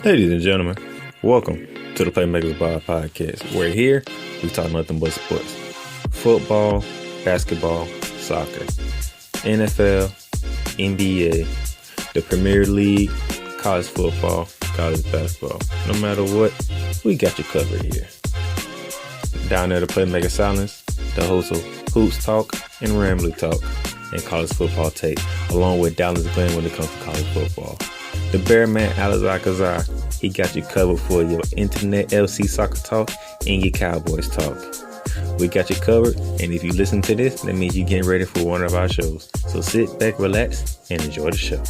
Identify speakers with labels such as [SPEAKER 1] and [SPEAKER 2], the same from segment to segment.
[SPEAKER 1] Ladies and gentlemen, welcome to the Playmakerz Blog podcast, where here we talk nothing but sports. Football, basketball, soccer, NFL, NBA, the Premier League, college football, college basketball. No matter what, we got you covered here. Down there, the Playmaker Sallins, the host of Hoops Talk and Rambly Talk, and college football take, along with Dallas Glenn when it comes to college football. The Bear Man, Al-Kazzaz, he got you covered for your internet LC soccer talk and your Cowboys talk. We got you covered, and if you listen to this, that means you're getting ready for one of our shows. So sit back, relax, and enjoy the show.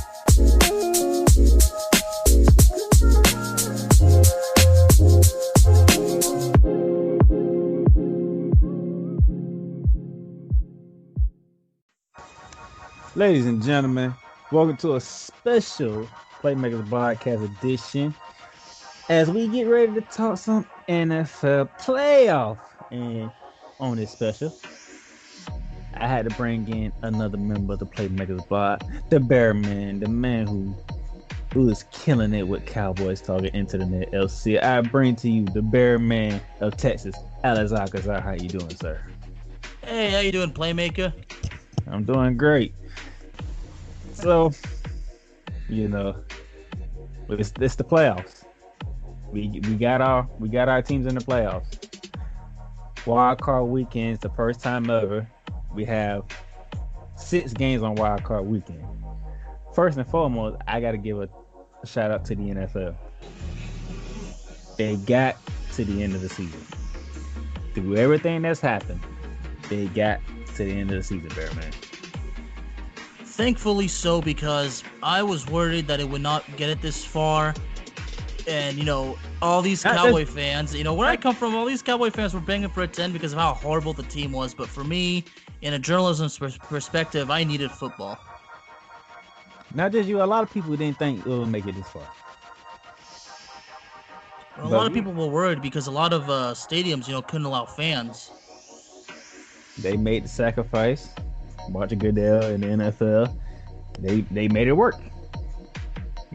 [SPEAKER 2] Ladies and gentlemen, welcome to a special Playmakerz Podcast edition as we get ready to talk some NFL playoff. And on this special, I had to bring in another member of the Playmakerz Blog, the Bear Man, the man who is killing it with Cowboys talking Internet LC. I bring to you the Bear Man of Texas, Al-Kazzaz. How you doing, sir?
[SPEAKER 3] Hey, how you doing, Playmaker?
[SPEAKER 2] I'm doing great. So, you know, it's the playoffs. We got our teams in the playoffs. Wildcard Weekend is the first time ever we have 6 games on Wildcard Weekend. First and foremost, I got to give a shout out to the NFL. They got to the end of the season. Through everything that's happened, they got to the end of the season, Bear Man.
[SPEAKER 3] Thankfully so, because I was worried that it would not get it this far. And, you know, all these Cowboy fans, you know, where I come from, all these Cowboy fans were banging for it to end because of how horrible the team was. But for me, in a journalism perspective, I needed football.
[SPEAKER 2] Not just you, a lot of people didn't think it would make it this far.
[SPEAKER 3] Well, a lot of people were worried because a lot of stadiums, you know, couldn't allow fans.
[SPEAKER 2] They made the sacrifice. Roger Goodell in the NFL, they made it work.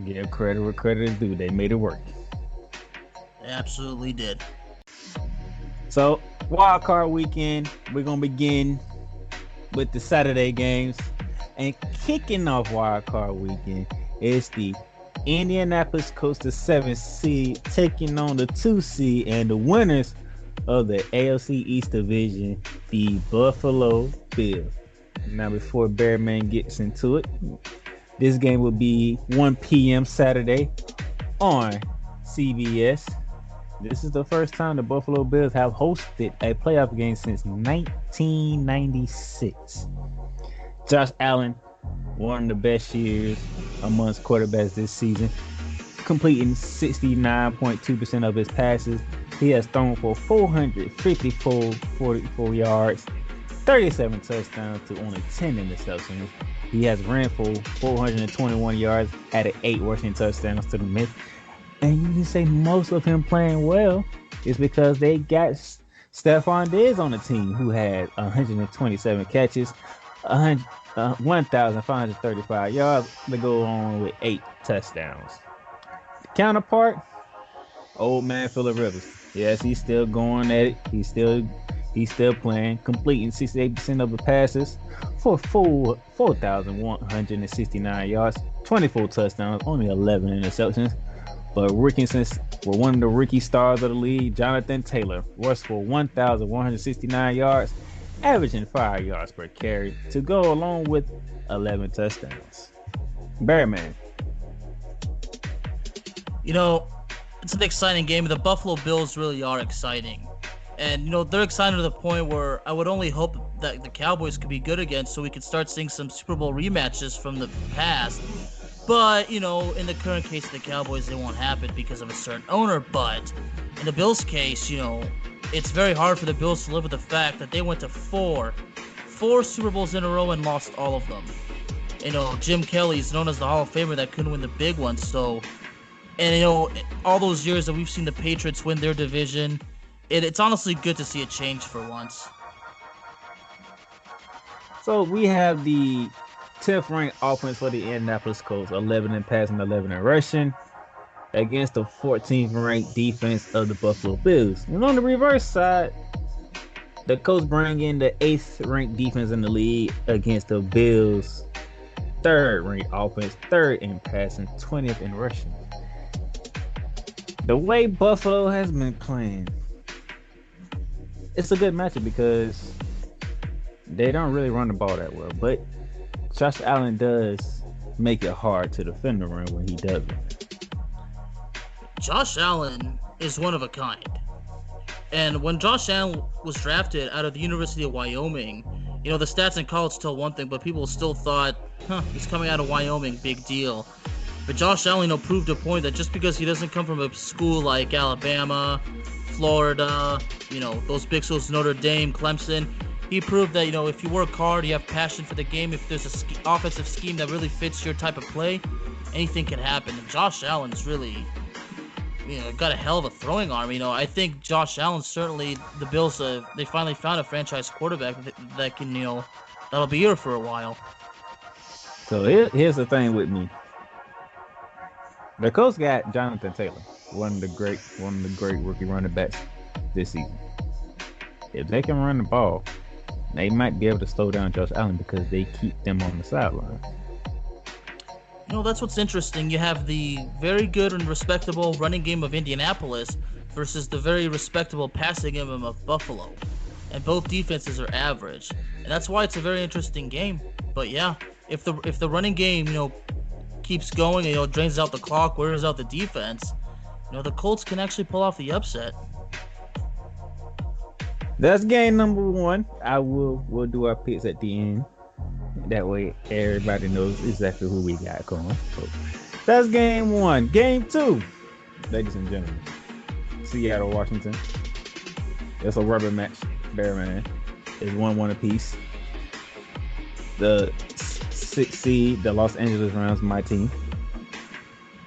[SPEAKER 2] Give credit where credit is due. They made it work.
[SPEAKER 3] They absolutely did.
[SPEAKER 2] So, Wildcard Weekend, we're going to begin with the Saturday games. And kicking off Wildcard Weekend is the Indianapolis Colts, the 7th seed, taking on the 2 seed and the winners of the AFC East Division, the Buffalo Bills. Now, before Bear Man gets into it, this game will be 1 p.m. Saturday on CBS. This is the first time the Buffalo Bills have hosted a playoff game since 1996. Josh Allen, one of the best years amongst quarterbacks this season, completing 69.2% of his passes. He has thrown for 44 yards, 37 touchdowns to only 10 interceptions. He has ran for 421 yards, added 8 rushing touchdowns to the mix. And you can say most of him playing well is because they got Stephon Diggs on the team, who had 127 catches, 1,535 yards to go on with 8 touchdowns. The counterpart, old man Phillip Rivers. Yes, he's still going at it. He's still playing, completing 68% of the passes for 4,169 yards, 24 touchdowns, only 11 interceptions. But one of the rookie stars of the league, Jonathan Taylor, rushed for 1,169 yards, averaging 5 yards per carry to go along with 11 touchdowns. Bearman.
[SPEAKER 3] You know, it's an exciting game. The Buffalo Bills really are exciting. And, you know, they're excited to the point where I would only hope that the Cowboys could be good again so we could start seeing some Super Bowl rematches from the past. But, you know, in the current case of the Cowboys, it won't happen because of a certain owner. But in the Bills' case, you know, it's very hard for the Bills to live with the fact that they went to four Super Bowls in a row and lost all of them. You know, Jim Kelly is known as the Hall of Famer that couldn't win the big one. So, and, you know, all those years that we've seen the Patriots win their division, it's honestly good to see a change for once.
[SPEAKER 2] So we have the 10th ranked offense for the Indianapolis Colts, 11 in passing, 11 in rushing. against the 14th ranked defense of the Buffalo Bills. And on the reverse side, the Colts bring in the 8th ranked defense in the league against the Bills' 3rd ranked offense, 3rd in passing, 20th in rushing. The way Buffalo has been playing, it's a good matchup because they don't really run the ball that well, but Josh Allen does make it hard to defend the run when he does it.
[SPEAKER 3] Josh Allen is one of a kind. And when Josh Allen was drafted out of the University of Wyoming, you know, the stats in college tell one thing, but people still thought, he's coming out of Wyoming, big deal. But Josh Allen, you know, proved a point that just because he doesn't come from a school like Alabama, Florida, you know, those big schools, Notre Dame, Clemson, he proved that, you know, if you work hard, you have passion for the game, if there's an offensive scheme that really fits your type of play, anything can happen. And Josh Allen's really, you know, got a hell of a throwing arm. You know, I think Josh Allen, certainly the Bills, they finally found a franchise quarterback that can, you know, that'll be here for a while.
[SPEAKER 2] So here's the thing with me. The Colts got Jonathan Taylor, one of the great rookie running backs this season. If they can run the ball, they might be able to slow down Josh Allen because they keep them on the sideline.
[SPEAKER 3] You know, that's what's interesting. You have the very good and respectable running game of Indianapolis versus the very respectable passing game of Buffalo. And both defenses are average. And that's why it's a very interesting game. But yeah, if the running game, you know, keeps going, you know, drains out the clock, wears out the defense, you know, the Colts can actually pull off the upset.
[SPEAKER 2] That's game number 1. We'll do our picks at the end. That way everybody knows exactly who we got going. So that's game 1. Game 2, ladies and gentlemen. Seattle, Washington. It's a rubber match. Bearman is 1-1 apiece. The 6th seed, the Los Angeles Rams, my team,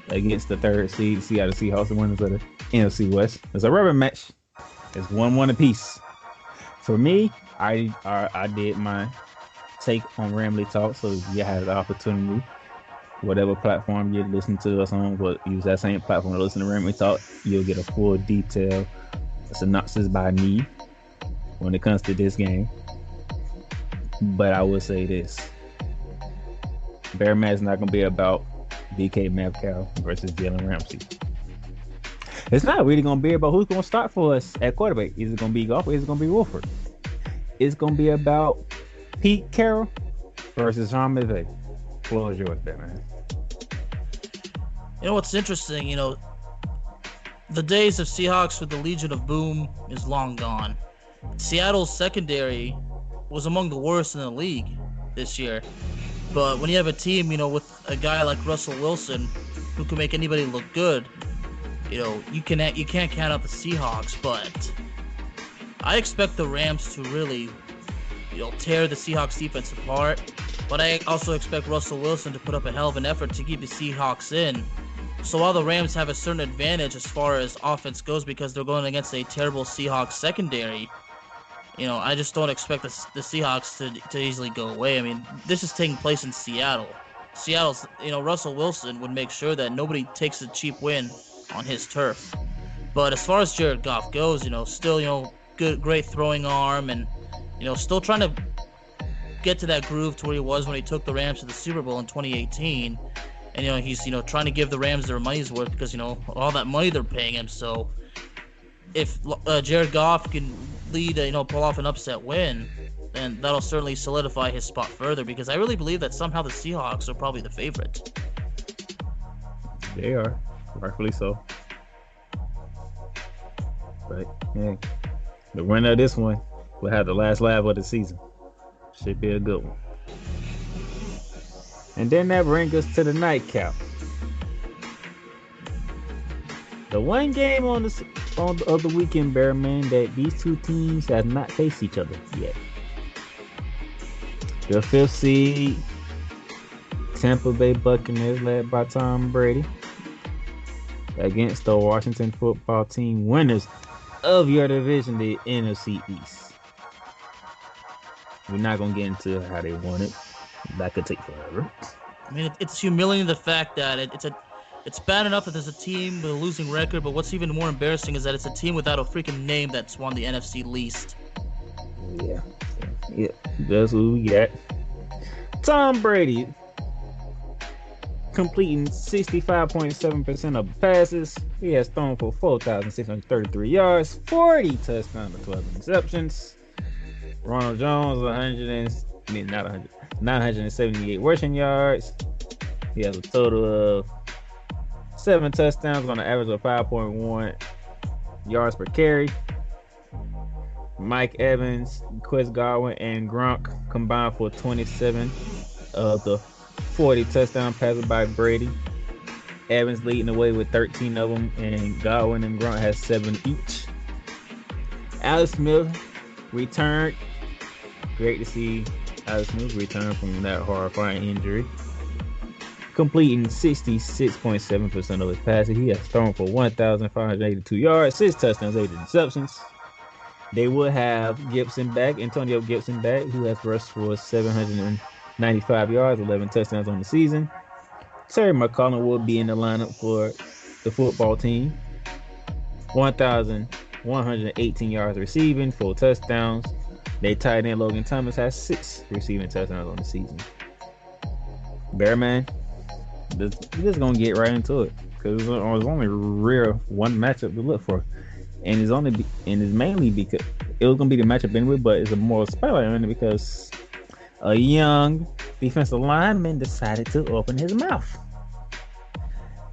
[SPEAKER 2] against the 3rd seed, Seattle Seahawks, the winners of the NFC West. It's a rubber match. It's 1-1 apiece. For me, I did my take on Ramley Talk, so if you have the opportunity, whatever platform you listen to us on, but use that same platform to listen to Ramley Talk, you'll get a full detail synopsis by me when it comes to this game. But I will say this: Bear match not gonna be about DK Metcalf versus Jalen Ramsey. It's not really gonna be about who's gonna start for us at quarterback. Is it gonna be Goff or is it gonna be Wolford? It's gonna be about Pete Carroll versus Sean McVay. Floor is yours, Batman.
[SPEAKER 3] You know what's interesting? You know, the days of Seahawks with the Legion of Boom is long gone. Seattle's secondary was among the worst in the league this year. But when you have a team, you know, with a guy like Russell Wilson who can make anybody look good, you know, you can't count out the Seahawks. But I expect the Rams to really, you know, tear the Seahawks defense apart. But I also expect Russell Wilson to put up a hell of an effort to keep the Seahawks in. So while the Rams have a certain advantage as far as offense goes because they're going against a terrible Seahawks secondary, you know, I just don't expect the Seahawks to easily go away. I mean, this is taking place in Seattle. Seattle's, you know, Russell Wilson would make sure that nobody takes a cheap win on his turf. But as far as Jared Goff goes, you know, still, you know, great throwing arm and, you know, still trying to get to that groove to where he was when he took the Rams to the Super Bowl in 2018. And, you know, he's, you know, trying to give the Rams their money's worth because, you know, all that money they're paying him. So if Jared Goff can lead, you know, pull off an upset win, then that'll certainly solidify his spot further because I really believe that somehow the Seahawks are probably the favorite.
[SPEAKER 2] They are, rightfully so. But, yeah, the winner of this one will have the last laugh of the season. Should be a good one. And then that brings us to the nightcap. The one game on the weekend, Bearman, that these two teams have not faced each other yet. The 5th seed, Tampa Bay Buccaneers, led by Tom Brady, against the Washington football team, winners of your division, the NFC East. We're not going to get into how they won it. That could take forever.
[SPEAKER 3] I mean, it's humiliating the fact that it's a it's bad enough that there's a team with a losing record, but what's even more embarrassing is that it's a team without a freaking name that's won the NFC least.
[SPEAKER 2] Yeah. Yeah. That's who we got. Tom Brady completing 65.7% of passes. He has thrown for 4,633 yards, 40 touchdowns, and 12 interceptions. Ronald Jones, 978 rushing yards. He has a total of 7 touchdowns on an average of 5.1 yards per carry. Mike Evans, Chris Godwin, and Gronk combined for 27 of the 40 touchdown passes by Brady. Evans leading the way with 13 of them, and Godwin and Gronk has 7 each. Alex Smith returned. Great to see Alex Smith return from that horrifying injury. Completing 66.7% of his passes. He has thrown for 1,582 yards, 6 touchdowns, 8 interceptions. They will have Gibson back, Antonio Gibson back, who has rushed for 795 yards, 11 touchdowns on the season. Terry McCollum will be in the lineup for the football team. 1,118 yards receiving, 4 touchdowns. They tight end Logan Thomas has 6 receiving touchdowns on the season. Bearman, we're just gonna get right into it because there's only one matchup to look for, and it's mainly because it was gonna be the matchup anyway, but it's a more spotlight on it because a young defensive lineman decided to open his mouth.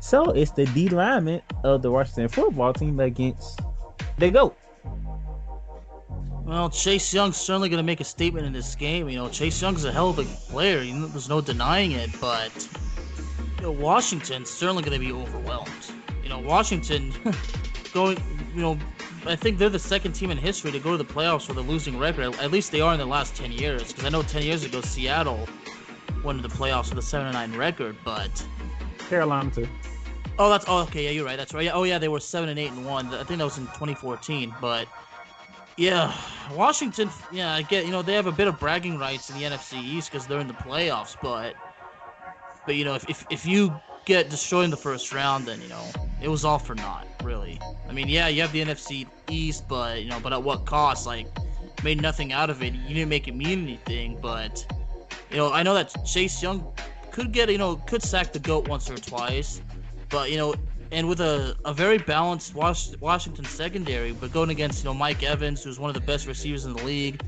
[SPEAKER 2] So it's the D lineman of the Washington football team against the GOAT.
[SPEAKER 3] Well, Chase Young's certainly going to make a statement in this game. Chase Young's a hell of a player. There's no denying it. But Washington's certainly going to be overwhelmed. Washington going. I think they're the second team in history to go to the playoffs with a losing record. At least they are in the last 10 years. Because I know 10 years ago Seattle went to the playoffs with a 7-9 record. But
[SPEAKER 2] Carolina too.
[SPEAKER 3] Okay. Yeah, you're right. That's right. Yeah. Oh yeah, they were 7-8-1. I think that was in 2014. But yeah, Washington, I get, they have a bit of bragging rights in the NFC East because they're in the playoffs, but if you get destroyed in the first round, then, it was all for naught, really. I mean, yeah, you have the NFC East, but at what cost? Like, made nothing out of it. You didn't make it mean anything, but, I know that Chase Young could sack the GOAT once or twice, but, and with a very balanced Washington secondary, but going against, Mike Evans, who's one of the best receivers in the league,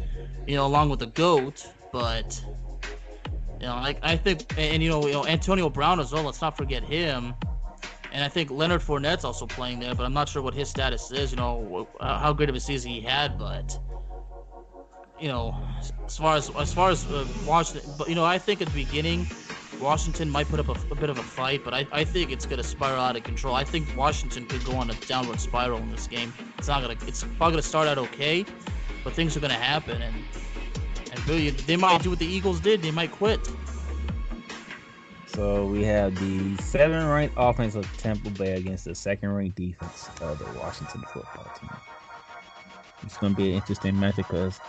[SPEAKER 3] along with the GOAT. But, I think, and, Antonio Brown as well, let's not forget him. And I think Leonard Fournette's also playing there, but I'm not sure what his status is, how great of a season he had. But, as far as Washington, but, I think at the beginning, Washington might put up a bit of a fight, but I think it's going to spiral out of control. I think Washington could go on a downward spiral in this game. It's probably going to start out okay, but things are going to happen, and really, they might do what the Eagles did. They might quit.
[SPEAKER 2] So we have the 7th-ranked offense of Tampa Bay against the 2nd-ranked defense of the Washington football team. It's going to be an interesting matchup because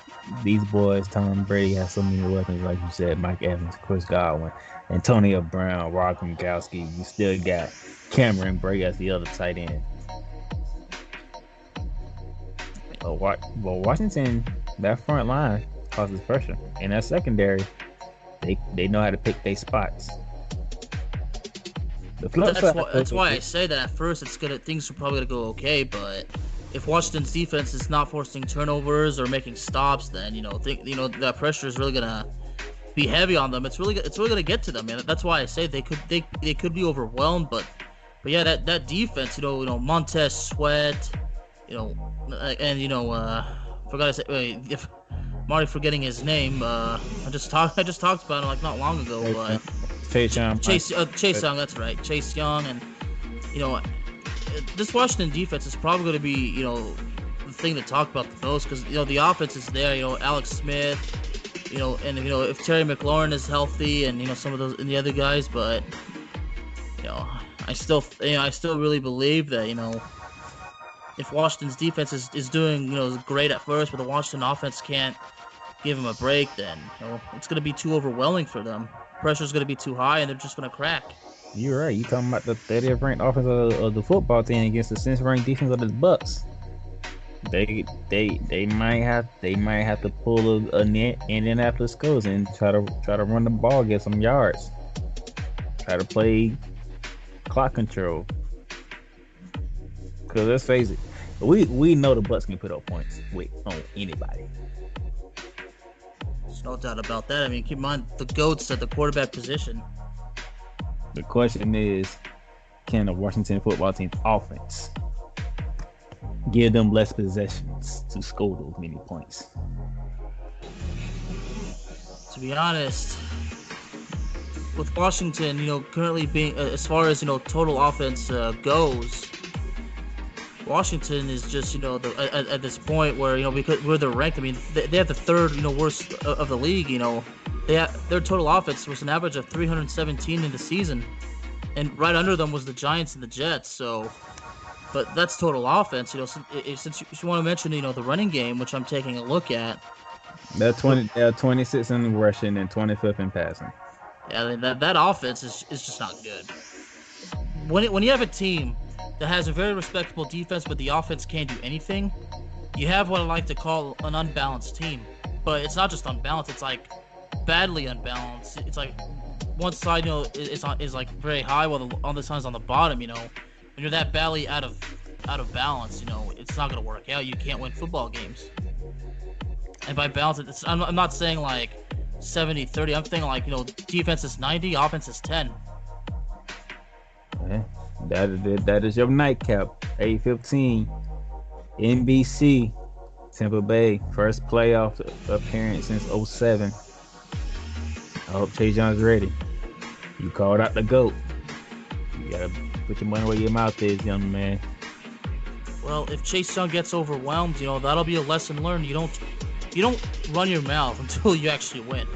[SPEAKER 2] these boys, Tom Brady, has so many weapons, like you said, Mike Evans, Chris Godwin, Antonio Brown, Rob Gronkowski. You still got Cameron Brate as the other tight end. But Washington, that front line causes pressure. And that secondary, they know how to pick their spots.
[SPEAKER 3] That's why I say that at first things are probably gonna go okay, but if Washington's defense is not forcing turnovers or making stops, then that pressure is really gonna be heavy on them. It's really gonna get to them, man. That's why I say they could be overwhelmed, but yeah, that defense, Montez Sweat, forgot to say, if I'm already forgetting his name. I just talked about him like not long ago, but
[SPEAKER 2] Chase Young.
[SPEAKER 3] Chase Young, that's right. Chase Young, and this Washington defense is probably going to be, the thing to talk about the most because, the offense is there, Alex Smith, and, if Terry McLaurin is healthy and, some of those and the other guys, but, I still really believe that, if Washington's defense is doing, great at first, but the Washington offense can't give them a break, then, it's going to be too overwhelming for them. Pressure's going to be too high, and they're just going to crack.
[SPEAKER 2] You're right. You talking about the 30th ranked offense of the football team against the 6th ranked defense of the Bucks. They might have to pull a net Indianapolis Colts and try to run the ball, get some yards, try to play clock control. Because let's face it, we know the Bucks can put up points on anybody.
[SPEAKER 3] There's no doubt about that. I mean, keep in mind the GOATs at the quarterback position.
[SPEAKER 2] The question is, can the Washington football team's offense give them less possessions to score those many points?
[SPEAKER 3] To be honest, with Washington, currently being as far as total offense goes, Washington is just at this point where because where they're ranked. I mean, they have the third worst of the league. Their total offense was an average of 317 in the season, and right under them was the Giants and the Jets. So, but that's total offense. Since you want to mention the running game, which I'm taking a look at,
[SPEAKER 2] they're 26 in rushing and 25th in passing.
[SPEAKER 3] Yeah, that offense is just not good. When you have a team that has a very respectable defense, but the offense can't do anything, you have what I like to call an unbalanced team. But it's not just unbalanced; it's like badly unbalanced. It's like one side, is like very high, while the other side's on the bottom. When you're that badly out of balance, it's not gonna work out. You can't win football games. And by balance, I'm not saying like 70-30. I'm thinking like defense is 90, offense is 10.
[SPEAKER 2] Yeah, that is your nightcap. 8:15, NBC, Tampa Bay, first playoff appearance since 2007. I hope Chase Young's ready. You called out the GOAT. You gotta put your money where your mouth is, young man.
[SPEAKER 3] Well, if Chase Young gets overwhelmed, that'll be a lesson learned. You don't run your mouth until you actually win.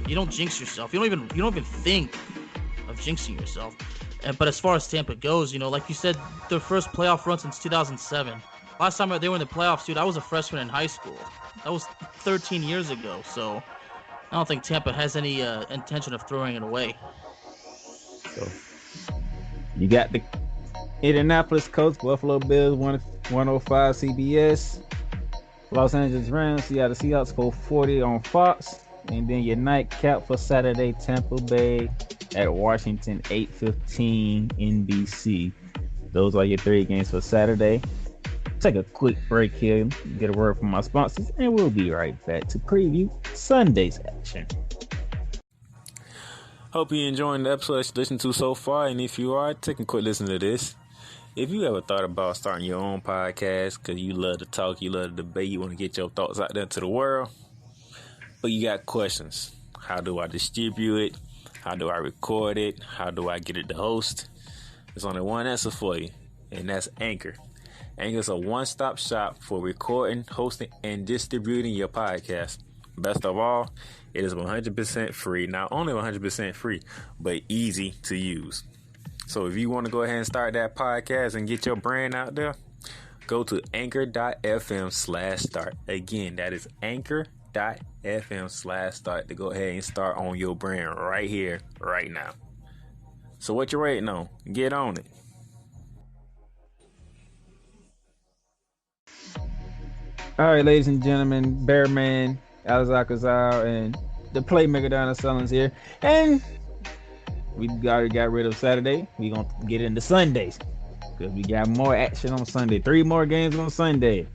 [SPEAKER 3] You don't jinx yourself. You don't even think of jinxing yourself. But as far as Tampa goes, like you said, their first playoff run since 2007. Last time they were in the playoffs, dude, I was a freshman in high school. That was 13 years ago. So I don't think Tampa has any intention of throwing it away.
[SPEAKER 2] So you got the Indianapolis Colts, Buffalo Bills, 105 CBS. Los Angeles Rams, Seattle Seahawks, 440 on Fox. And then your nightcap for Saturday, Tampa Bay at Washington, 8:15 NBC. Those are your 3 games for Saturday. Take a quick break here, get a word from my sponsors, and we'll be right back to preview Sunday's action.
[SPEAKER 1] Hope you're enjoying the episode that you listened to so far. And if you are, take a quick listen to this. If you ever thought about starting your own podcast because you love to talk, you love to debate, you want to get your thoughts out there to the world, but you got questions. How do I distribute it? How do I record it? How do I get it to host? There's only one answer for you, and that's Anchor. Anchor is a one-stop shop for recording, hosting, and distributing your podcast. Best of all, it is 100% free. Not only 100% free, but easy to use. So if you want to go ahead and start that podcast and get your brand out there, go to anchor.fm/start. Again, that is anchor.fm/start to go ahead and start on your brand right here, right now. So what you waiting on? Get on it.
[SPEAKER 2] All right, ladies and gentlemen, Bearman, Al-Kazzaz, and the Playmaker down at Sallins here. And we already got rid of Saturday. We're going to get into Sundays because we got more action on Sunday. 3 more games on Sunday.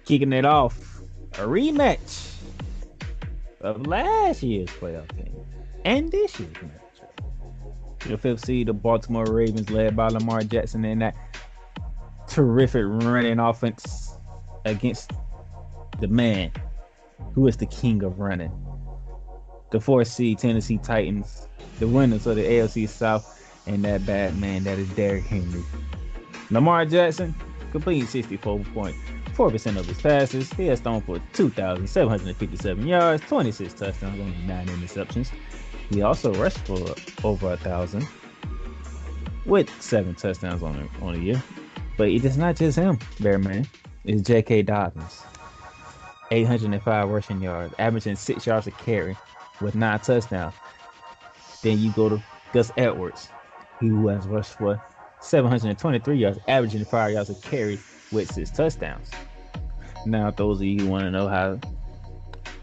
[SPEAKER 2] Kicking it off, a rematch of last year's playoff game and this year's matchup. The 5th seed, the Baltimore Ravens, led by Lamar Jackson, and that terrific running offense against the man who is the king of running. The 4th seed, Tennessee Titans, the winners of the AFC South, and that bad man that is Derrick Henry. Lamar Jackson completing 64.4% of his passes. He has thrown for 2,757 yards, 26 touchdowns, only 9 interceptions. He also rushed for over 1,000 with 7 touchdowns on a year. But it is not just him, Bearman. It's J.K. Dobbins. 805 rushing yards, averaging 6 yards a carry with 9 touchdowns. Then you go to Gus Edwards, who has rushed for 723 yards, averaging 5 yards a carry with 6 touchdowns. Now, those of you who want to know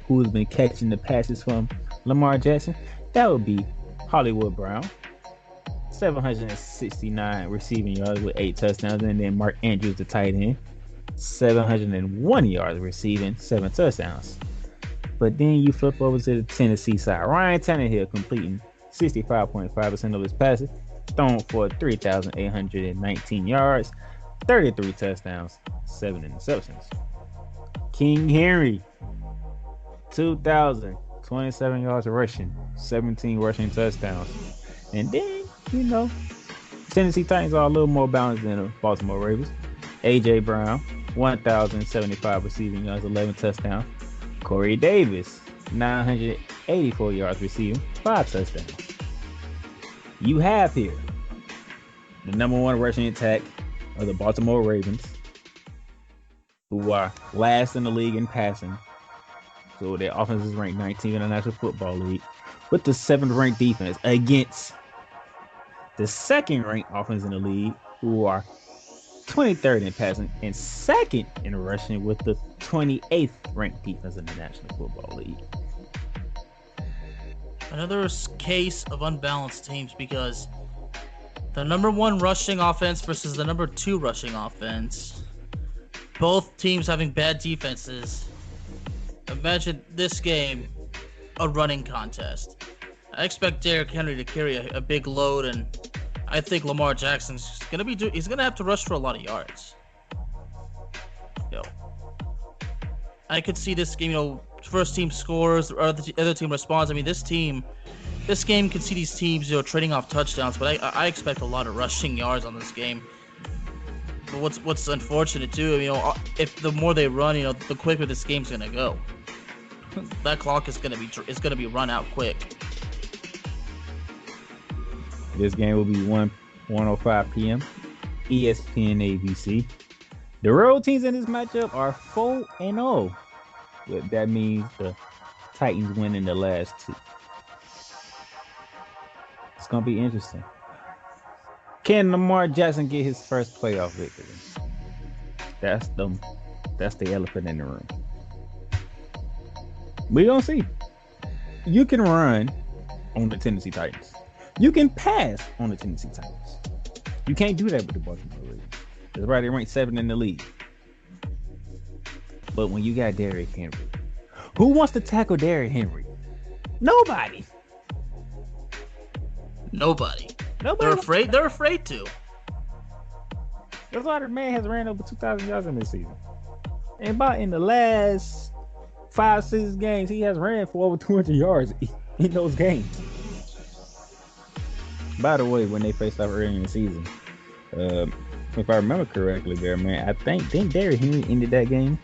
[SPEAKER 2] who's been catching the passes from Lamar Jackson, that would be Hollywood Brown, 769 receiving yards with 8 touchdowns, and then Mark Andrews, the tight end, 701 yards receiving, 7 touchdowns. But then you flip over to the Tennessee side. Ryan Tannehill completing 65.5% of his passes, thrown for 3,819 yards, 33 touchdowns, 7 interceptions. King Henry, 2,027 yards rushing, 17 rushing touchdowns. And then, Tennessee Titans are a little more balanced than the Baltimore Ravens. A.J. Brown, 1,075 receiving yards, 11 touchdowns. Corey Davis, 984 yards receiving, 5 touchdowns. You have here the number 1 rushing attack of the Baltimore Ravens, who are last in the league in passing. So their offense is ranked 19th in the National Football League, with the 7th ranked defense against the 2nd ranked offense in the league, who are 23rd in passing and 2nd in rushing, with the 28th ranked defense in the National Football League.
[SPEAKER 3] Another case of unbalanced teams, because the number 1 rushing offense versus the number 2 rushing offense, both teams having bad defenses. Imagine this game a running contest. I expect Derrick Henry to carry a big load, and I think Lamar Jackson's he's gonna have to rush for a lot of yards. I could see this game, first team scores, or the other team responds. I mean, this game could see these teams, trading off touchdowns, but I expect a lot of rushing yards on this game. But what's unfortunate too, if the more they run, the quicker this game's gonna go. That clock is gonna be run out quick.
[SPEAKER 2] This game will be 1:05 p.m. ESPN ABC. The road teams in this matchup are 4-0. That means the Titans winning the last 2. It's gonna be interesting. Can Lamar Jackson get his first playoff victory? That's the elephant in the room. We gonna see. You can run on the Tennessee Titans. You can pass on the Tennessee Titans. You can't do that with the Baltimore Ravens. That's right, they ranked 7th in the league. But when you got Derrick Henry, who wants to tackle Derrick Henry? Nobody. They're afraid to. That's why the man has ran over 2,000 yards in this season. And about in the last 5-6 games, he has ran for over 200 yards in those games. By the way, when they faced off early in the season, if I remember correctly there, man, I think Derrick Henry ended that game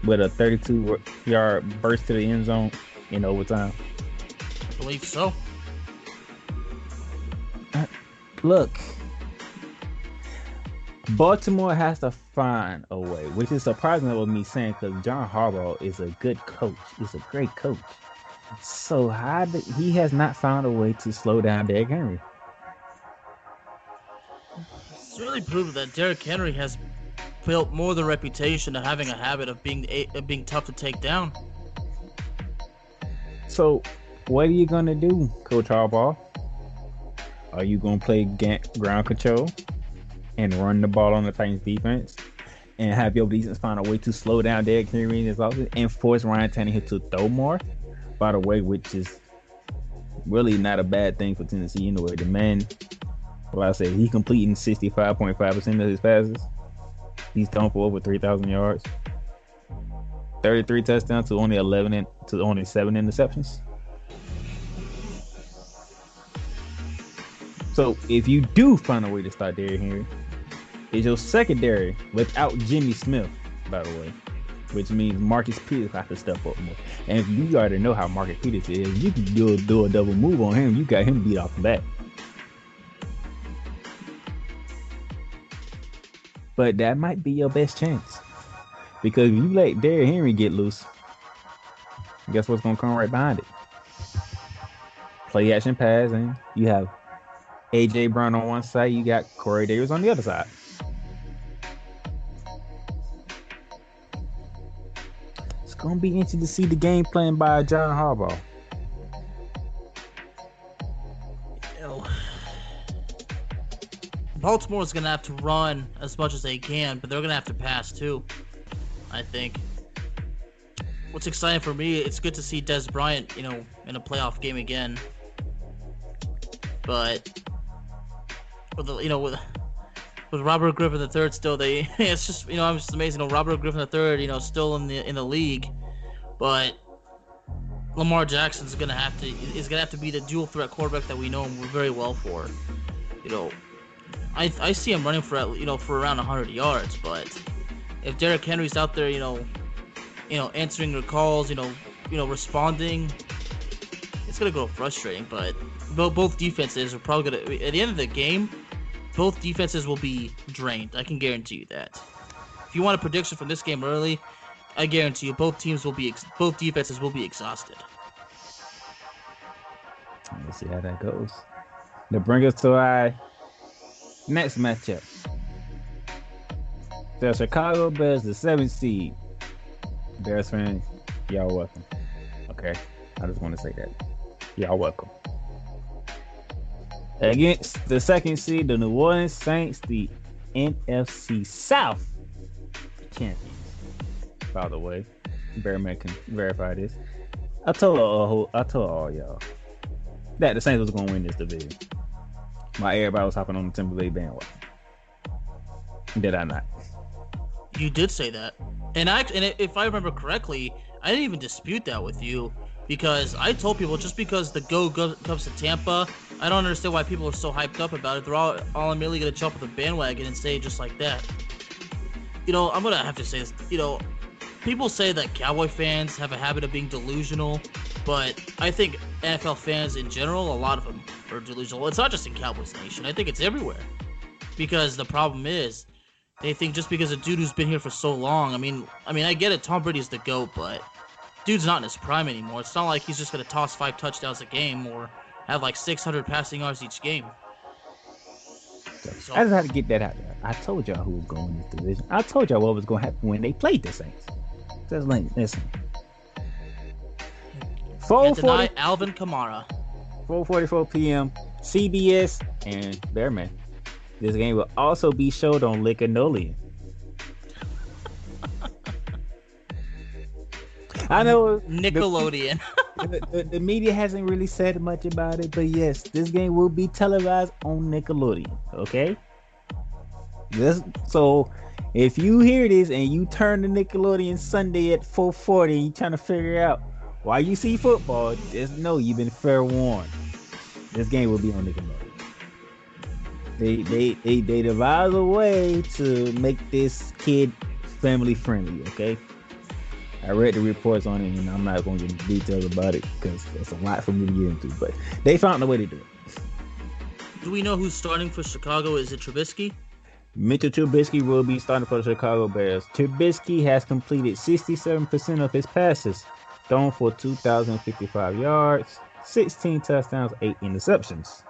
[SPEAKER 2] with a 32-yard burst to the end zone in overtime.
[SPEAKER 3] I believe so.
[SPEAKER 2] Look, Baltimore has to find a way, which is surprising with me saying, because John Harbaugh is a good coach. He's a great coach. So he has not found a way to slow down Derrick Henry.
[SPEAKER 3] It's really proven that Derrick Henry has built more the reputation of having a habit of being tough to take down.
[SPEAKER 2] So, what are you gonna do, Coach Harbaugh? Are you gonna play ground control and run the ball on the Titans defense, and have your defense find a way to slow down Derrick Henry in his offense and force Ryan Tannehill to throw more? By the way, which is really not a bad thing for Tennessee anyway. The man, like I said, he's completing 65.5% of his passes. He's thrown for over 3,000 yards, 33 touchdowns to only 7 interceptions. So if you do find a way to start Derrick Henry, it's your secondary without Jimmy Smith, by the way, which means Marcus Peters has to step up more. And if you already know how Marcus Peters is, you can do a double move on him. You got him beat off the bat. But that might be your best chance, because if you let Derrick Henry get loose, guess what's going to come right behind it? Play action pass, and you have AJ Brown on one side, you got Corey Davis on the other side. It's gonna be interesting to see the game plan by John Harbaugh.
[SPEAKER 3] Baltimore's going to have to run as much as they can, but they're going to have to pass too, I think. What's exciting for me, it's good to see Des Bryant, in a playoff game again. But with Robert Griffin III still, it's just, I'm just amazing. Robert Griffin III, still in the league, but Lamar Jackson's is gonna have to be the dual threat quarterback that we know him very well for. I see him running for around 100 yards, but if Derrick Henry's out there, answering your calls, responding, it's gonna go frustrating. But both defenses are probably gonna, at the end of the game, both defenses will be drained. I can guarantee you that. If you want a prediction from this game early, I guarantee you both defenses will be exhausted.
[SPEAKER 2] Let's see how that goes. To bring us to our next matchup. The Chicago Bears, the 7th seed. Bears fans, y'all welcome. Okay, I just want to say that. Y'all welcome. Against the 2nd seed, the New Orleans Saints, the NFC South champions. By the way, Bearman can verify this. I told all y'all that the Saints was going to win this division. Everybody was hopping on the Tampa Bay bandwagon. Did I not?
[SPEAKER 3] You did say that, and if I remember correctly, I didn't even dispute that with you, because I told people, just because the go comes to Tampa, I don't understand why people are so hyped up about it. They're all immediately going to jump on the bandwagon and say it just like that. I'm going to have to say this. People say that Cowboy fans have a habit of being delusional, but I think NFL fans in general, a lot of them are delusional. It's not just in Cowboys Nation. I think it's everywhere. Because the problem is, they think just because a dude who's been here for so long, I mean, I get it, Tom Brady's the GOAT, but dude's not in his prime anymore. It's not like he's just going to toss 5 touchdowns a game or have like 600 passing yards each game.
[SPEAKER 2] So, I just had to get that out there. I told y'all who was going in this division. I told y'all what was going to happen when they played the Saints. Just like, listen.
[SPEAKER 3] 4:40 Alvin Kamara.
[SPEAKER 2] 4:44 p.m. CBS and Bearman. This game will also be showed on Nickelodeon. I know
[SPEAKER 3] Nickelodeon.
[SPEAKER 2] The media hasn't really said much about it, but yes, this game will be televised on Nickelodeon. Okay. So if you hear this and you turn to Nickelodeon Sunday at 4:40 and you're trying to figure out why you see football, just know you've been fair warned. This game will be on Nickelodeon. They devised a way to make this kid family friendly. Okay. I read the reports on it, and I'm not going to get into details about it because it's a lot for me to get into. But they found a way to do it.
[SPEAKER 3] Do we know who's starting for Chicago? Is it Trubisky?
[SPEAKER 2] Mitchell Trubisky will be starting for the Chicago Bears. Trubisky has completed 67% of his passes, thrown for 2,055 yards, 16 touchdowns, 8 interceptions.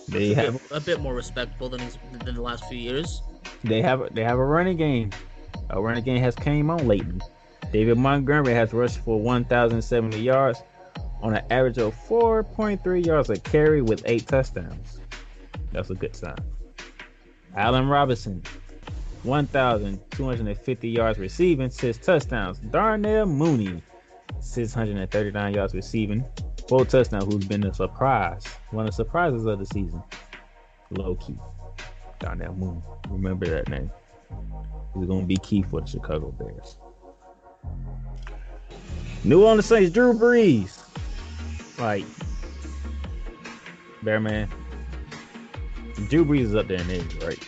[SPEAKER 2] They have
[SPEAKER 3] a bit more respectable than the last few years.
[SPEAKER 2] They have a running game. A running game has came on lately. David Montgomery has rushed for 1,070 yards on an average of 4.3 yards a carry with 8 touchdowns. That's a good sign. Allen Robinson, 1,250 yards receiving, 6 touchdowns. Darnell Mooney, 639 yards receiving, 4 touchdowns, who's been a surprise. One of the surprises of the season. Low key. Darnell Mooney. Remember that name. He's going to be key for the Chicago Bears. New Orleans Saints, Drew Brees. Like, Bearman. Drew Brees is up there in age, right?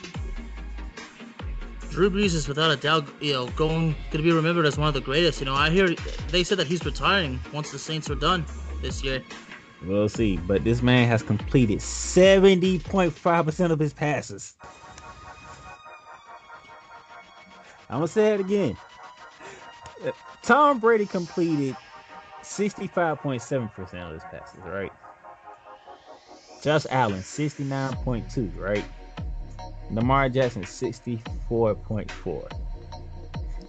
[SPEAKER 3] Drew Brees is without a doubt, going to be remembered as one of the greatest. I hear they said that he's retiring once the Saints are done this year.
[SPEAKER 2] We'll see. But this man has completed 70.5% of his passes. I'm going to say it again. Tom Brady completed 65.7% of his passes, right? Josh Allen, 69.2, right? Lamar Jackson, 64.4.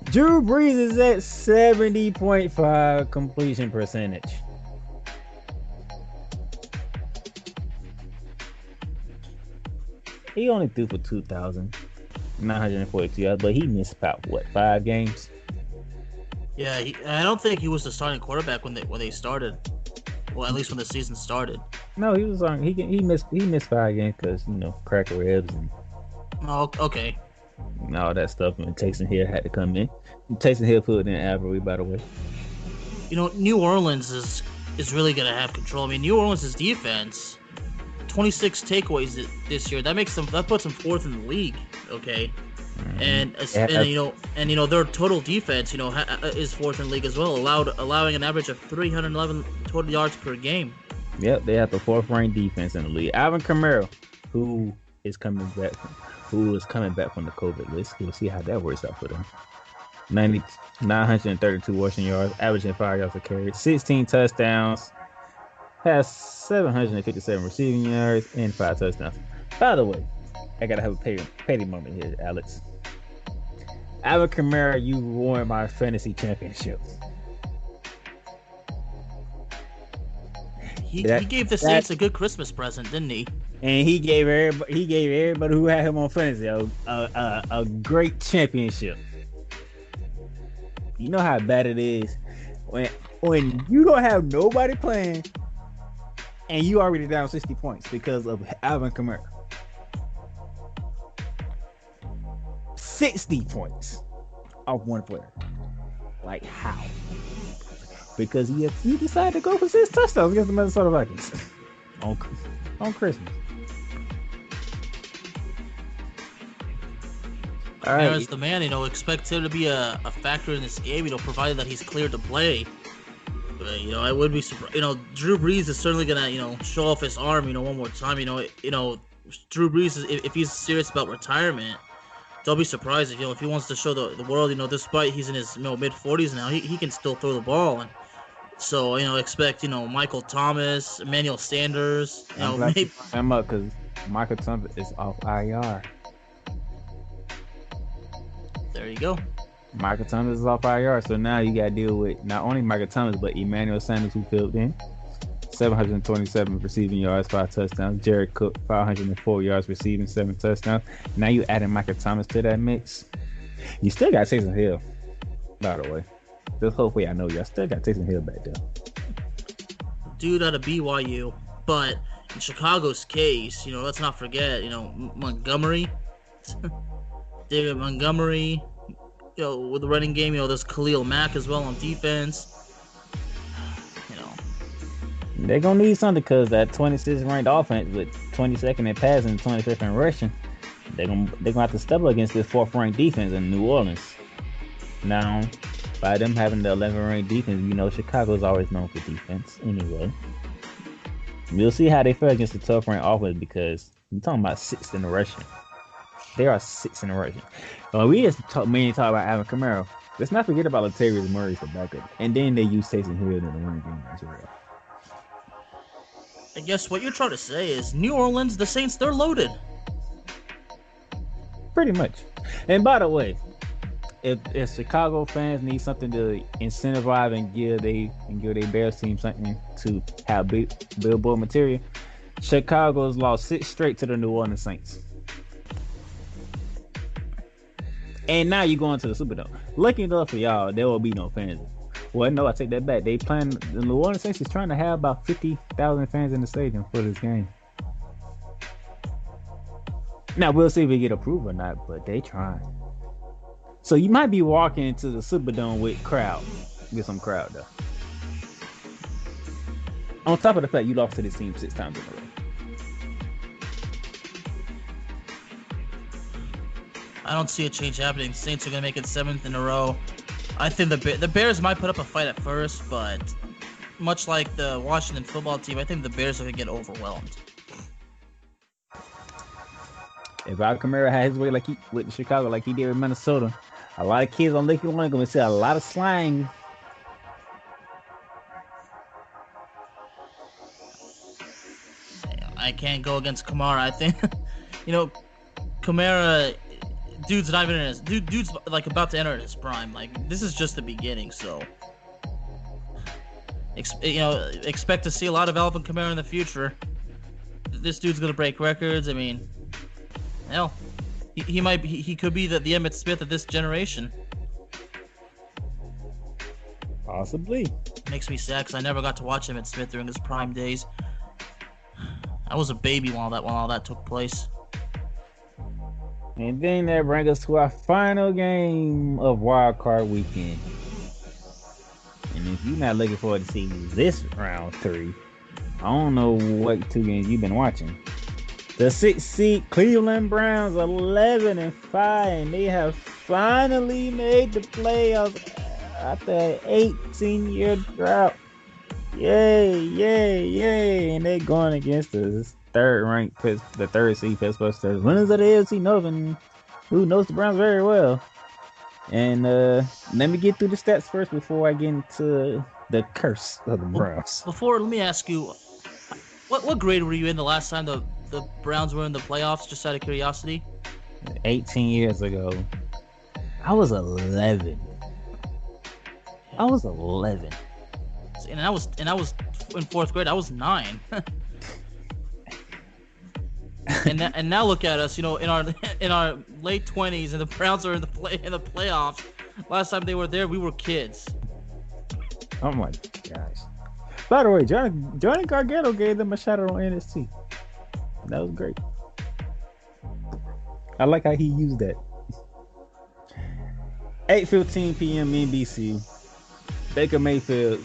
[SPEAKER 2] Drew Brees is at 70.5 completion percentage. He only threw for 2,942 yards, but he missed about, 5 games?
[SPEAKER 3] Yeah, I don't think he was the starting quarterback when they started. Well, at least when the season started.
[SPEAKER 2] No, he was on. He missed 5 games because crack ribs and
[SPEAKER 3] okay.
[SPEAKER 2] all that stuff. And Taysom Hill had to come in. Taysom Hill put in Avery, by the way.
[SPEAKER 3] New Orleans is really gonna have control. I mean, New Orleans' defense, 26 takeaways this year. That puts them 4th in the league. Okay. And their total defense, is 4th in the league as well, allowing an average of 311 total yards per game.
[SPEAKER 2] Yep, they have the 4th ranked defense in the league. Alvin Kamara, who is coming back from the COVID list. We'll see how that works out for them. 932 rushing yards, averaging 5 yards a carry, 16 touchdowns, has 757 receiving yards, and 5 touchdowns. By the way, I gotta have a petty moment here, Alex. Alvin Kamara, you won my fantasy championship.
[SPEAKER 3] He gave the Saints a good Christmas present, didn't he?
[SPEAKER 2] And he gave everybody who had him on fantasy a great championship. You know how bad it is when you don't have nobody playing and you already down 60 points because of Alvin Kamara. 60 points off one player. Like how? Because he decided to go for 6 touchdowns against the Minnesota Vikings on Christmas.
[SPEAKER 3] All right, as the man, expect him to be a factor in this game. Provided that he's cleared to play. But I would be surprised. Drew Brees is certainly gonna show off his arm. One more time. Drew Brees is if he's serious about retirement. Don't be surprised if he wants to show the world, despite he's in his mid 40s now, he can still throw the ball. And so expect Michael Thomas, Emmanuel Sanders.
[SPEAKER 2] Maybe him up because Michael Thomas is off IR.
[SPEAKER 3] There you go.
[SPEAKER 2] Michael Thomas is off IR, so now you got to deal with not only Michael Thomas but Emmanuel Sanders, who filled in. 727 receiving yards, 5 touchdowns. Jared Cook, 504 yards receiving, 7 touchdowns. Now you adding Michael Thomas to that mix. You still got Taysom Hill, by the way. Just hopefully I know y'all still got Taysom Hill back there.
[SPEAKER 3] Dude out of BYU, but in Chicago's case, let's not forget, Montgomery, David Montgomery, with the running game, there's Khalil Mack as well on defense.
[SPEAKER 2] They're going to need something because that 26th ranked offense with 22nd in passing and 25th in rushing, they're going to have to step against this 4th ranked defense in New Orleans. Now, by them having the 11th ranked defense, Chicago's always known for defense anyway. We'll see how they fare against the 12th ranked offense because you're talking about 6th in the rushing. They are 6th in the rushing. We just mainly talk about Alvin Kamara. Let's not forget about Latavius Murray for backup. And then they use Taysom Hill in the running game as well.
[SPEAKER 3] I guess what you're trying to say is New Orleans, the Saints, they're loaded.
[SPEAKER 2] Pretty much. And by the way, if Chicago fans need something to incentivize and give their Bears team something to have billboard material, Chicago's lost 6 straight to the New Orleans Saints. And now you're going to the Superdome. Lucky enough for y'all, there will be no fans. Well, no, I take that back. The New Orleans Saints is trying to have about 50,000 fans in the stadium for this game. Now, we'll see if we get approved or not, but they trying. So you might be walking into the Superdome with some crowd, though. On top of the fact you lost to this team 6 times in a row.
[SPEAKER 3] I don't see a change happening. Saints are going to make it 7th in a row. I think the Bears might put up a fight at first, but much like the Washington football team, I think the Bears are going to get overwhelmed.
[SPEAKER 2] If Al Kamara had his way with Chicago like he did with Minnesota, a lot of kids on Liquid One are going to see a lot of slang.
[SPEAKER 3] I can't go against Kamara. I think, Kamara, dude's not even in his dude's like about to enter his prime. Like this is just the beginning. So, expect to see a lot of Alvin Kamara in the future. This dude's gonna break records. I mean, hell, he could be the Emmitt Smith of this generation.
[SPEAKER 2] Possibly.
[SPEAKER 3] Makes me sad because I never got to watch Emmitt Smith during his prime days. I was a baby when all that took place.
[SPEAKER 2] And then that brings us to our final game of Wildcard Weekend. And if you're not looking forward to seeing this round 3, I don't know what 2 games you've been watching. The 6th seed Cleveland Browns 11-5, and they have finally made the playoffs after an 18-year drought. Yay, yay, yay. And they're going against the third seed Pittsburgh Steelers, winners of the AFC North, and who knows the Browns very well. And let me get through the stats first before I get into the curse of the Browns.
[SPEAKER 3] Let me ask you, what grade were you in the last time the Browns were in the playoffs, just out of curiosity?
[SPEAKER 2] 18 years ago. I was 11. And
[SPEAKER 3] I was in 4th grade. I was 9. and now look at us, in our late 20s, and the Browns are in the playoffs. Last time they were there, we were kids.
[SPEAKER 2] Oh my gosh! By the way, Johnny Gargano gave them a shout out on NXT. That was great. I like how he used that. 8:15 p.m. NBC. Baker Mayfield,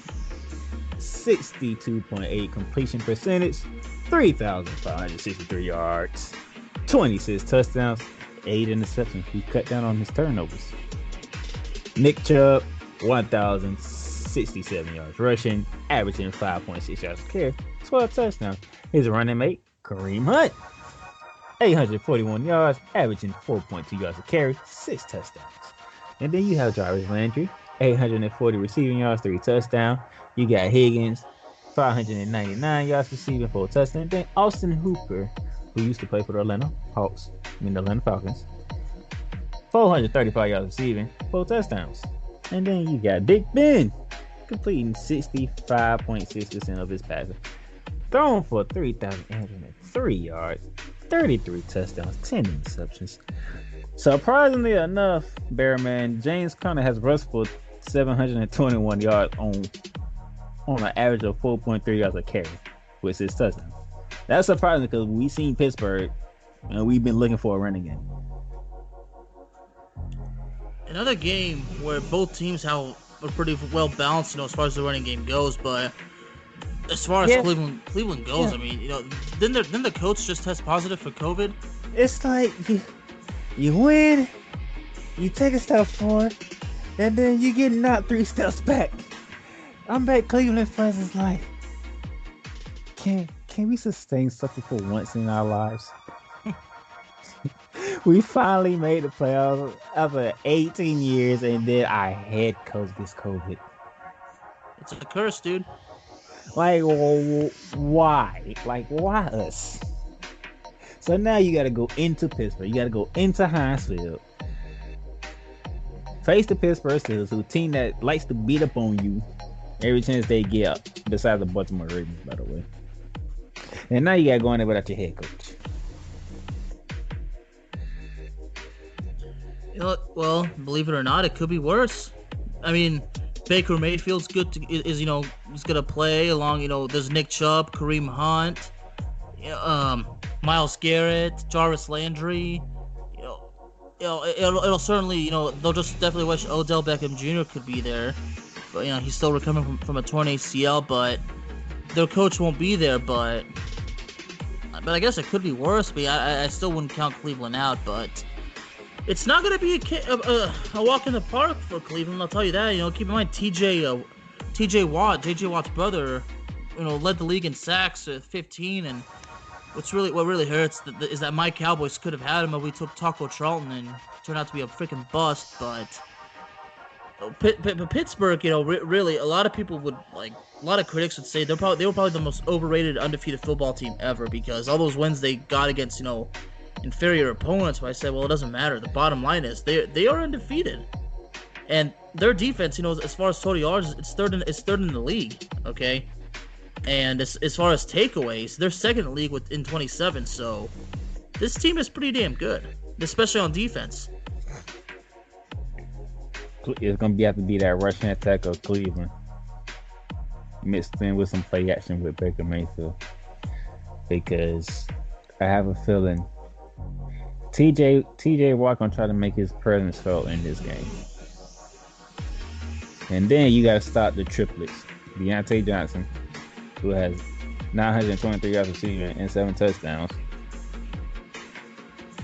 [SPEAKER 2] 62.8 completion percentage, 3,563 yards, 26 touchdowns, 8 interceptions. He cut down on his turnovers. Nick Chubb, 1,067 yards rushing, averaging 5.6 yards per carry, 12 touchdowns. His running mate, Kareem Hunt, 841 yards, averaging 4.2 yards per carry, 6 touchdowns. And then you have Jarvis Landry, 840 receiving yards, 3 touchdowns. You got Higgins, 599 yards receiving, 4 touchdowns. And then Austin Hooper, who used to play for the Atlanta Falcons, 435 yards receiving, 4 touchdowns. And then you got Big Ben, completing 65.6% of his passes, thrown for 3,803 yards, 33 touchdowns, 10 interceptions. Surprisingly enough, Bearman, James Conner has rushed for 721 yards on an average of 4.3 yards a carry with his touchdown. That's surprising because we've seen Pittsburgh and we've been looking for a running game.
[SPEAKER 3] Another game where both teams are pretty well balanced, as far as the running game goes, but as far as Cleveland goes, I mean, didn't the coach just test positive for COVID?
[SPEAKER 2] It's like you win, you take a step forward, and then you get knocked 3 steps back. I'm back. Cleveland fans is like, can we sustain something for once in our lives? We finally made the playoffs after 18 years, and then our head coach gets COVID.
[SPEAKER 3] It's a curse, dude.
[SPEAKER 2] Like, why? Like, why us? So now you got to go into Pittsburgh. You got to go into Heinz Field. Face the Pittsburgh Steelers, who a team that likes to beat up on you every chance they get, besides the Baltimore Ravens, by the way. And now you got to go in there without your head coach.
[SPEAKER 3] Well, believe it or not, it could be worse. I mean, Baker Mayfield's is gonna play along. There's Nick Chubb, Kareem Hunt, Myles Garrett, Jarvis Landry. It'll certainly, they'll just definitely wish Odell Beckham Jr. could be there, but he's still recovering from a torn ACL. But their coach won't be there. But I guess it could be worse. But I still wouldn't count Cleveland out. But it's not going to be a walk in the park for Cleveland, I'll tell you that. Keep in mind, J.J. Watt's brother, led the league in sacks at 15. And what really hurts is that my Cowboys could have had him, but we took Taco Charlton and turned out to be a freaking bust. But Pittsburgh, really, a lot of people would a lot of critics would say they were probably the most overrated undefeated football team ever because all those wins they got against inferior opponents. But I said, well, it doesn't matter. The bottom line is they are undefeated, and their defense, as far as total yards, it's third in the league. Okay, and as far as takeaways, they're second in the league in 27. So this team is pretty damn good, especially on defense.
[SPEAKER 2] It's gonna have to be that rushing attack of Cleveland, mixed in with some play action with Baker Mayfield, because I have a feeling TJ Watt gonna try to make his presence felt in this game, and then you gotta stop the triplets: Deontay Johnson, who has 923 yards receiving and 7 touchdowns;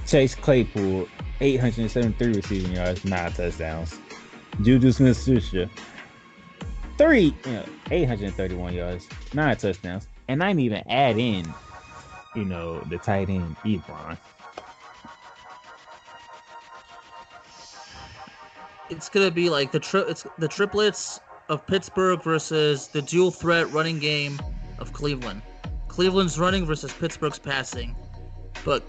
[SPEAKER 2] Chase Claypool, 873 receiving yards, 9 touchdowns. Juju Smith-Schuster, 831 yards, 9 touchdowns, and I didn't even add in, the tight end Ebron.
[SPEAKER 3] It's gonna be like it's the triplets of Pittsburgh versus the dual threat running game of Cleveland. Cleveland's running versus Pittsburgh's passing, but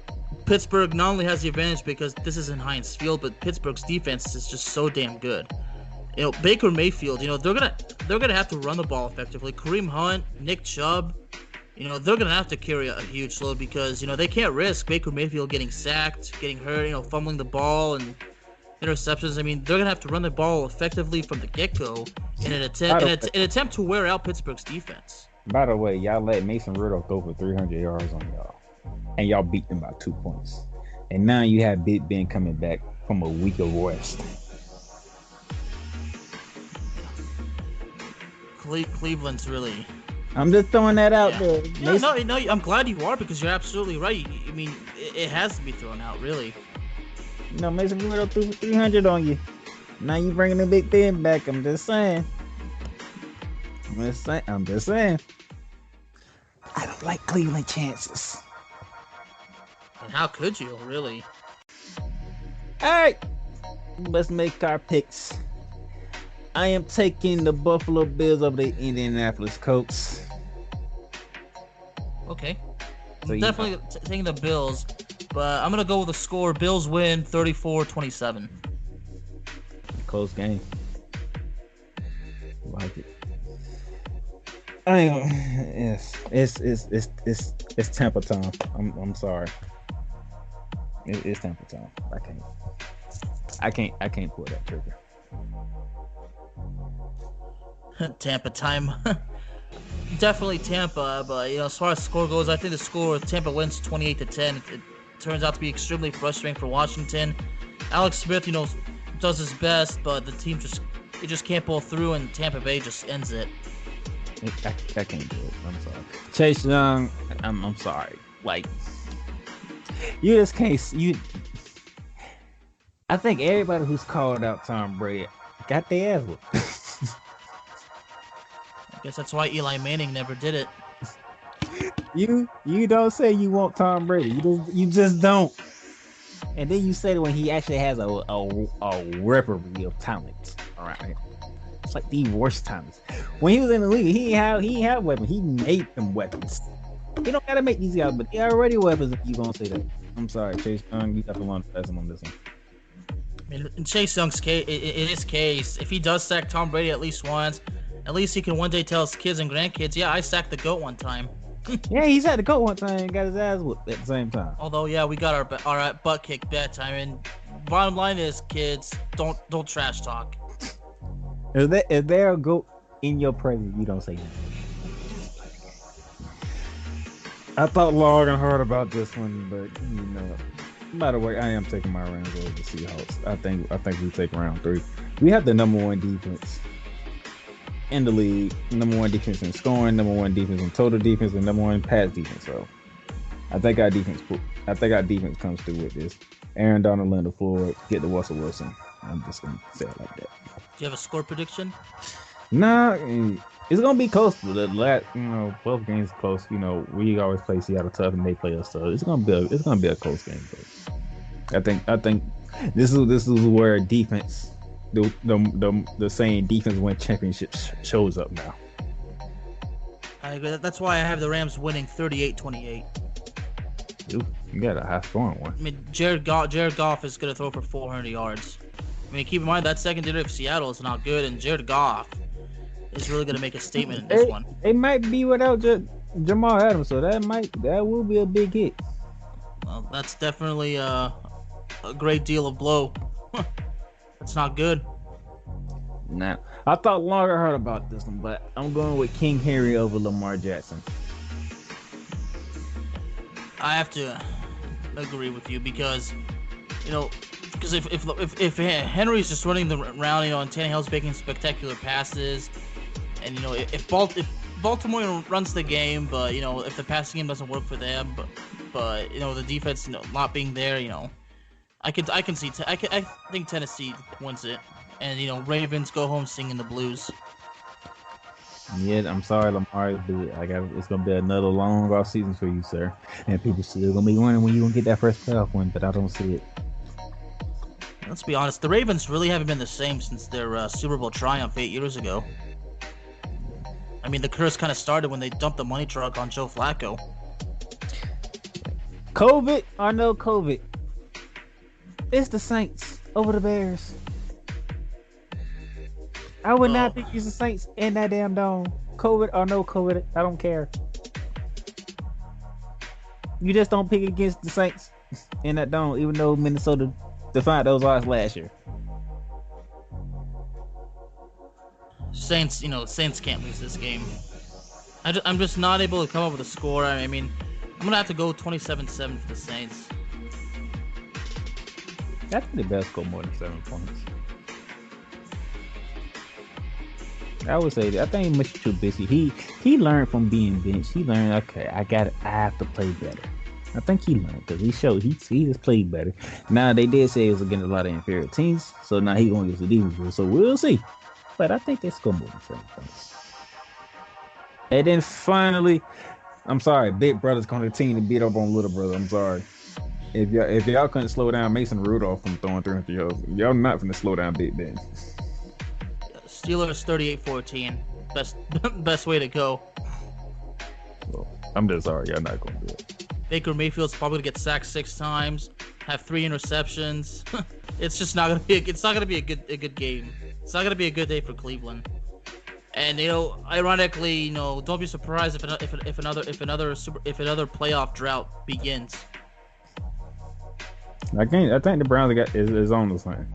[SPEAKER 3] Pittsburgh not only has the advantage because this is in Heinz Field, but Pittsburgh's defense is just so damn good. Baker Mayfield, they're gonna have to run the ball effectively. Kareem Hunt, Nick Chubb, they're gonna have to carry a huge load because they can't risk Baker Mayfield getting sacked, getting hurt, fumbling the ball and interceptions. I mean, they're gonna have to run the ball effectively from the get-go in an attempt to wear out Pittsburgh's defense.
[SPEAKER 2] By the way, y'all let Mason Rudolph go for 300 yards on y'all, and y'all beat them by 2 points. And now you have Big Ben coming back from a week of rest.
[SPEAKER 3] Cleveland's really.
[SPEAKER 2] I'm just throwing that out there.
[SPEAKER 3] Yeah, no, I'm glad you are because you're absolutely right. I mean, it has to be thrown out, really.
[SPEAKER 2] Mason Rudolph threw for 300 on you. Now you bringing the Big Ben back. I'm just saying. I'm just saying. I don't like Cleveland chances.
[SPEAKER 3] And how could you, really?
[SPEAKER 2] All right, let's make our picks. I am taking the Buffalo Bills over the Indianapolis Colts.
[SPEAKER 3] Okay. I'm definitely taking the Bills, but I'm going to go with the score. Bills win 34-27.
[SPEAKER 2] Close game. Like it. Yes, it's Tampa time. I'm sorry. It's Tampa time. I can't pull that trigger.
[SPEAKER 3] Tampa time. Definitely Tampa, but as far as score goes, I think the score Tampa wins 28-10. It turns out to be extremely frustrating for Washington. Alex Smith, does his best, but the team just can't pull through, and Tampa Bay just ends it.
[SPEAKER 2] I can't do it. I'm sorry. Chase Young, I'm sorry. You just can't. I think everybody who's called out Tom Brady got their ass whooped.
[SPEAKER 3] I guess that's why Eli Manning never did it.
[SPEAKER 2] You don't say you want Tom Brady. You just don't. And then you say that when he actually has a repertoire of talent. All right. It's like the worst talents. When he was in the league, he had weapons. He made them weapons. He don't gotta make these guys, but they already weapons if you gonna say that. I'm sorry, Chase Young, you got to learn to pass him on this one.
[SPEAKER 3] I mean, in Chase Young's case, in his case, if he does sack Tom Brady at least once, at least he can one day tell his kids and grandkids, yeah, I sacked the GOAT one time.
[SPEAKER 2] Yeah, he sacked the GOAT one time and got his ass whooped at the same time.
[SPEAKER 3] Although, yeah, we got our butt kicked that time. And bottom line is, kids, don't trash talk.
[SPEAKER 2] If there a GOAT in your presence, you don't say nothing. I thought long and hard about this one, but by the way, I am taking my Rams over the Seahawks. I think we take round 3. We have the number 1 defense in the league, number 1 defense in scoring, number 1 defense in total defense, and number 1 pass defense. So I think our defense comes through with this. Aaron Donald, Leonard Floyd, get the Russell Wilson. I'm just gonna say it like that.
[SPEAKER 3] Do you have a score prediction?
[SPEAKER 2] Nah, it's gonna be close. Both games close. We always play Seattle tough, and they play us tough. It's gonna be a close game. But I think this is where defense the saying defense win championships shows up now.
[SPEAKER 3] I agree. That's why I have the Rams winning 38-28.
[SPEAKER 2] You got a high scoring one.
[SPEAKER 3] I mean, Jared Goff is going to throw for 400 yards. I mean, keep in mind that secondary of Seattle is not good, and Jared Goff is really going to make a statement in this one.
[SPEAKER 2] It might be without Jamal Adams, so that will be a big hit.
[SPEAKER 3] Well, that's definitely a great deal of blow. That's not good.
[SPEAKER 2] Now, I thought longer hard about this one, but I'm going with King Henry over Lamar Jackson.
[SPEAKER 3] I have to agree with you because if Henry's just running the round, and Tannehill's making spectacular passes, and if Baltimore runs the game, but if the passing game doesn't work for them, but the defense not being there, I think Tennessee wins it, and Ravens go home singing the blues.
[SPEAKER 2] Yeah, I'm sorry, Lamar. It's gonna be another long off season for you, sir. And people still gonna be wondering when you gonna get that first playoff win, but I don't see it.
[SPEAKER 3] Let's be honest, the Ravens really haven't been the same since their Super Bowl triumph 8 years ago. I mean, the curse kind of started when they dumped the money truck on Joe Flacco.
[SPEAKER 2] COVID or no COVID, it's the Saints over the Bears. I would not think it's the Saints in that damn dome. COVID or no COVID, I don't care. You just don't pick against the Saints in that dome, even though Minnesota defied those odds last year.
[SPEAKER 3] Saints can't lose this game. I'm just not able to come up with a score. I mean, I'm going to have to go 27-7 for the Saints.
[SPEAKER 2] I think the best score more than 7 points. I would say that. I think Mr. Trubisky, he learned from being benched. He learned, okay, I have to play better. I think he learned because he just played better. Now they did say it was against a lot of inferior teams, so now he's going to get the defense. So we'll see. But I think they score more than 7 points. And then finally, I'm sorry, Big Brother's going to continue to beat up on Little Brother. I'm sorry. If y'all couldn't slow down Mason Rudolph from throwing 300 yards, y'all not going to slow down Big Ben.
[SPEAKER 3] Steelers 38-14. Best way to go.
[SPEAKER 2] Well, I'm just sorry, y'all not going to do it.
[SPEAKER 3] Baker Mayfield's probably going to get sacked 6 times, have 3 interceptions. It's just not going to be. It's not going to be a good game. It's not going to be a good day for Cleveland. And ironically, don't be surprised if another playoff drought begins.
[SPEAKER 2] I think the Browns is on the same.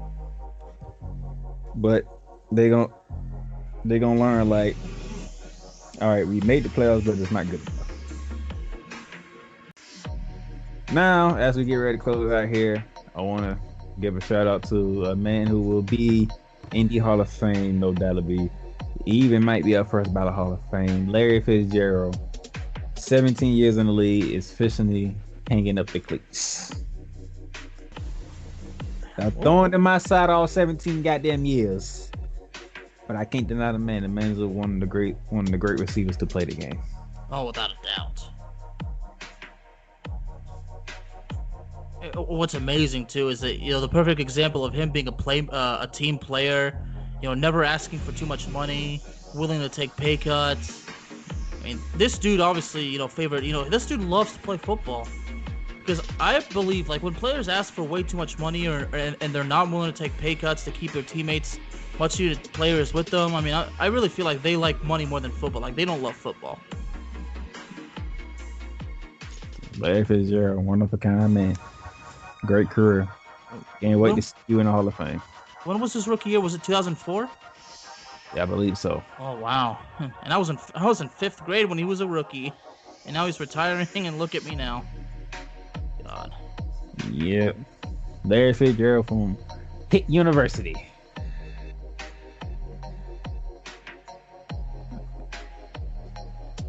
[SPEAKER 2] But they gonna learn, like, all right, we made the playoffs, but it's not good enough. Now, as we get ready to close out here, I want to give a shout out to a man who will be in the Hall of Fame, no doubt. He even might be up first ballot Hall of Fame. Larry Fitzgerald, 17 years in the league, is officially hanging up the cleats. Now, throwing to my side all 17 goddamn years. But I can't deny the man. The man is one of the great receivers to play the game.
[SPEAKER 3] Oh, without a doubt. What's amazing too is that the perfect example of him being a team player, never asking for too much money, willing to take pay cuts. I mean, this dude obviously this dude loves to play football. Because I believe, like, when players ask for way too much money and they're not willing to take pay cuts to keep their teammates, much needed players with them, I mean, I really feel like they like money more than football. Like, they don't love football.
[SPEAKER 2] Larry Fitzgerald, one of a kind man. Great career. Can't wait to see you in the Hall of Fame.
[SPEAKER 3] When was his rookie year? Was it 2004?
[SPEAKER 2] Yeah, I believe so.
[SPEAKER 3] Oh, wow. And I was in 5th grade when he was a rookie. And now he's retiring, and look at me now. God.
[SPEAKER 2] Yep. Larry Fitzgerald from Pitt University.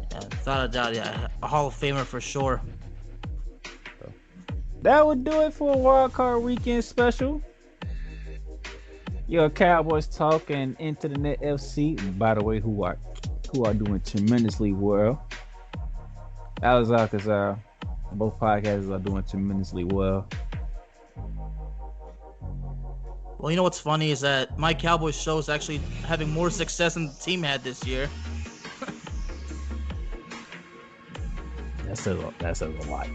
[SPEAKER 3] Yeah, without a doubt, yeah. A Hall of Famer for sure.
[SPEAKER 2] That would do it for a Wildcard Weekend Special. Your Cowboys Talk and Into the Net FC. By the way, who are doing tremendously well. Al-Kazzaz. Both podcasts are doing tremendously well.
[SPEAKER 3] Well, you know what's funny is that my Cowboys show is actually having more success than the team had this year.
[SPEAKER 2] That says a lot.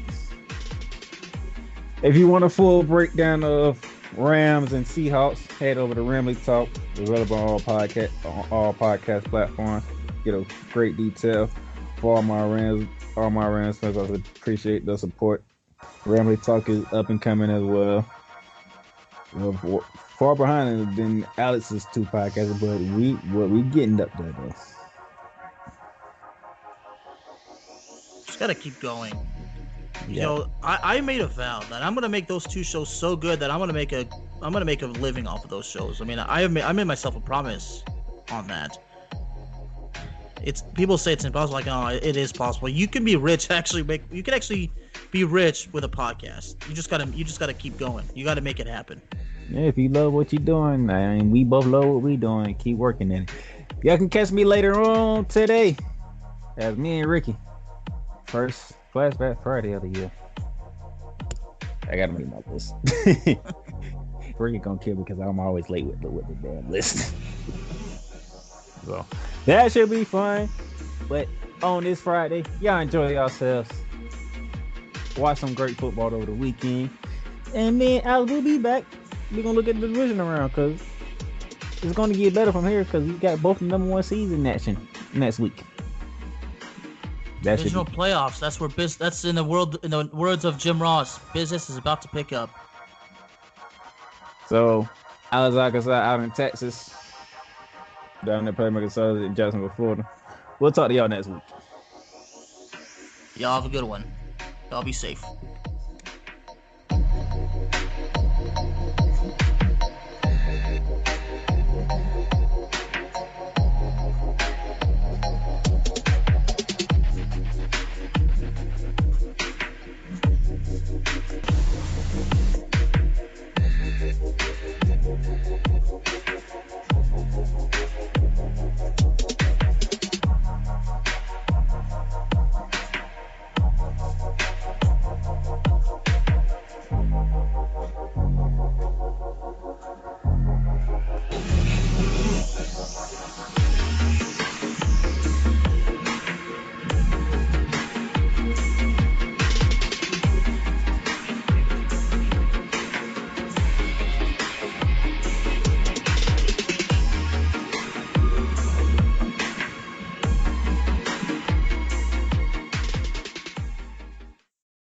[SPEAKER 2] If you want a full breakdown of Rams and Seahawks, head over to Ramley Talk. Available on all podcast platforms. Get a great detail for all my Rams fans. I appreciate the support. Ramley Talk is up and coming as well. We're far behind than Alex's 2 podcasts, but we getting up there though.
[SPEAKER 3] Just gotta keep going. You know, I made a vow that I'm gonna make those 2 shows so good that I'm gonna make a living off of those shows. I mean, I made myself a promise on that. People say it's impossible. Like, no, it is possible. You can be rich. You can actually be rich with a podcast. You just gotta keep going. You gotta make it happen.
[SPEAKER 2] Yeah, if you love what you're doing, and we both love what we're doing, keep working in it. Y'all can catch me later on today as me and Ricky. First Flashback Friday of the year. I gotta make my list. Ricky gonna kill me because I'm always late with the damn list. So that should be fun. But on this Friday, y'all enjoy yourselves. Watch some great football over the weekend. And then Alex will be back. We're gonna look at the division around because it's gonna get better from here because we got both the number 1 seeds in action next week.
[SPEAKER 3] Divisional playoffs. That's where that's in the words of Jim Ross. Business is about to pick up.
[SPEAKER 2] So Al-Kazzaz out in Texas. Down there Playmakerz in Jacksonville, Florida. We'll talk to y'all next week.
[SPEAKER 3] Y'all have a good one. Y'all be safe.